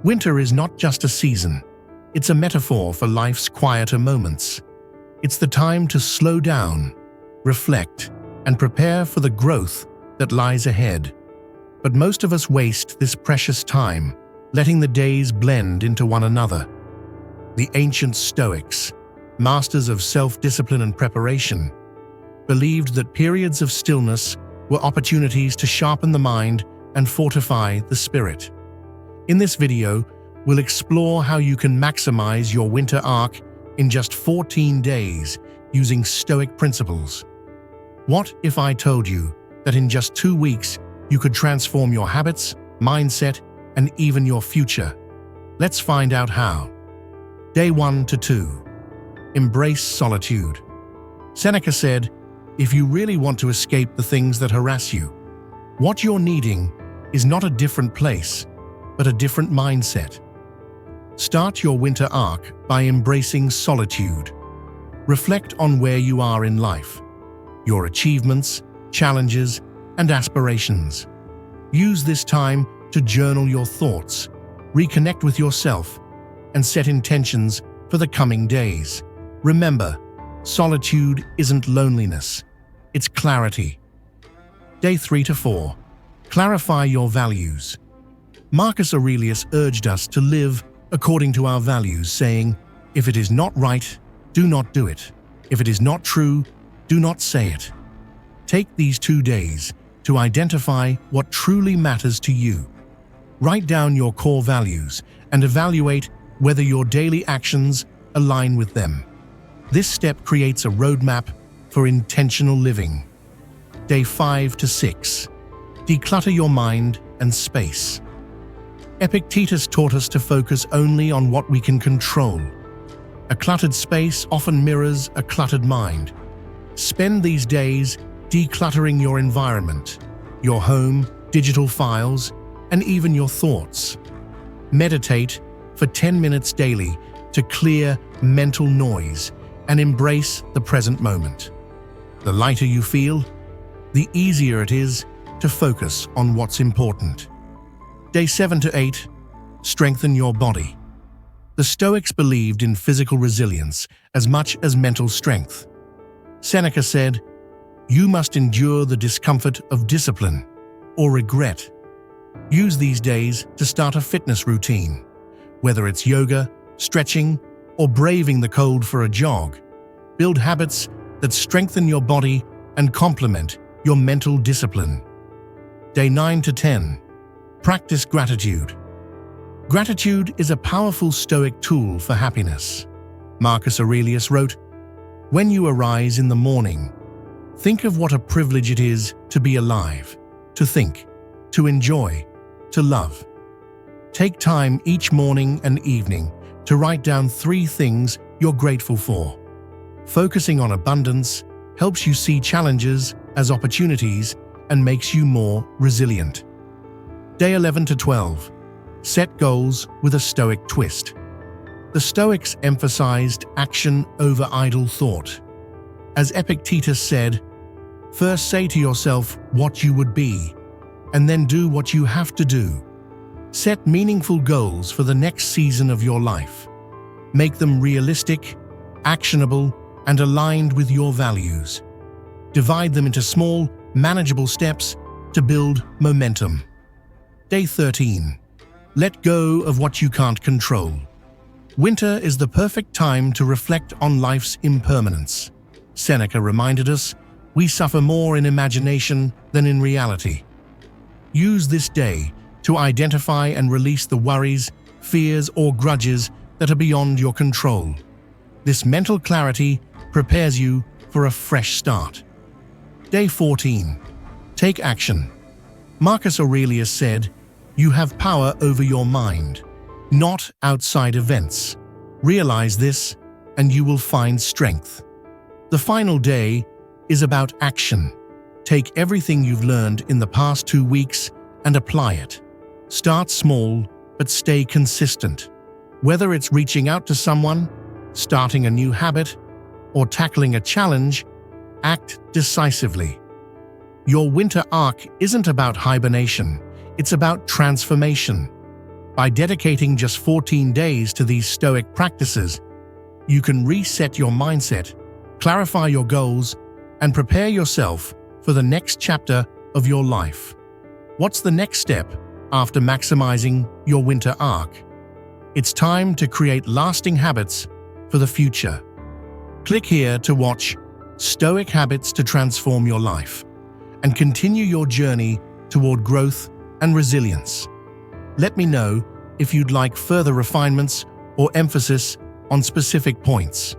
Winter is not just a season. It's a metaphor for life's quieter moments. It's the time to slow down, reflect, and prepare for the growth that lies ahead. But most of us waste this precious time, letting the days blend into one another. The ancient Stoics, masters of self-discipline and preparation, believed that periods of stillness were opportunities to sharpen the mind and fortify the spirit. In this video, we'll explore how you can maximize your winter arc in just 14 days using Stoic principles. What if I told you that in just 2 weeks you could transform your habits, mindset, and even your future? Let's find out how. Day 1 to 2. Embrace solitude. Seneca said, "If you really want to escape the things that harass you, what you're needing is not a different place, but a different mindset." Start your winter arc by embracing solitude. Reflect on where you are in life, your achievements, challenges, and aspirations. Use this time to journal your thoughts, reconnect with yourself, and set intentions for the coming days. Remember, solitude isn't loneliness, it's clarity. Day 3 to 4. Clarify your values. Marcus Aurelius urged us to live according to our values, saying, "If it is not right, do not do it. If it is not true, do not say it." Take these 2 days to identify what truly matters to you. Write down your core values and evaluate whether your daily actions align with them. This step creates a roadmap for intentional living. Day 5 to 6. Declutter your mind and space. Epictetus taught us to focus only on what we can control. A cluttered space often mirrors a cluttered mind. Spend these days decluttering your environment, your home, digital files, and even your thoughts. Meditate for 10 minutes daily to clear mental noise and embrace the present moment. The lighter you feel, the easier it is to focus on what's important. Day 7 to 8. Strengthen your body. The Stoics believed in physical resilience as much as mental strength. Seneca said, "You must endure the discomfort of discipline or regret." Use these days to start a fitness routine. Whether it's yoga, stretching, or braving the cold for a jog, build habits that strengthen your body and complement your mental discipline. Day 9 to 10. Practice gratitude. Gratitude is a powerful Stoic tool for happiness. Marcus Aurelius wrote, "When you arise in the morning, think of what a privilege it is to be alive, to think, to enjoy, to love." Take time each morning and evening to write down 3 things you're grateful for. Focusing on abundance helps you see challenges as opportunities and makes you more resilient. Day 11 to 12. Set goals with a Stoic twist. The Stoics emphasized action over idle thought. As Epictetus said, "First say to yourself what you would be, and then do what you have to do." Set meaningful goals for the next season of your life. Make them realistic, actionable, and aligned with your values. Divide them into small, manageable steps to build momentum. Day 13. Let go of what you can't control. Winter is the perfect time to reflect on life's impermanence. Seneca reminded us, "We suffer more in imagination than in reality." Use this day to identify and release the worries, fears, or grudges that are beyond your control. This mental clarity prepares you for a fresh start. Day 14. Take action. Marcus Aurelius said, "You have power over your mind, not outside events." Realize this, and you will find strength. The final day is about action. Take everything you've learned in the past 2 weeks and apply it. Start small, but stay consistent. Whether it's reaching out to someone, starting a new habit, or tackling a challenge, act decisively. Your winter arc isn't about hibernation, it's about transformation. By dedicating just 14 days to these Stoic practices, you can reset your mindset, clarify your goals, and prepare yourself for the next chapter of your life. What's the next step after maximizing your winter arc? It's time to create lasting habits for the future. Click here to watch Stoic Habits to Transform Your Life and continue your journey toward growth and resilience. Let me know if you'd like further refinements or emphasis on specific points.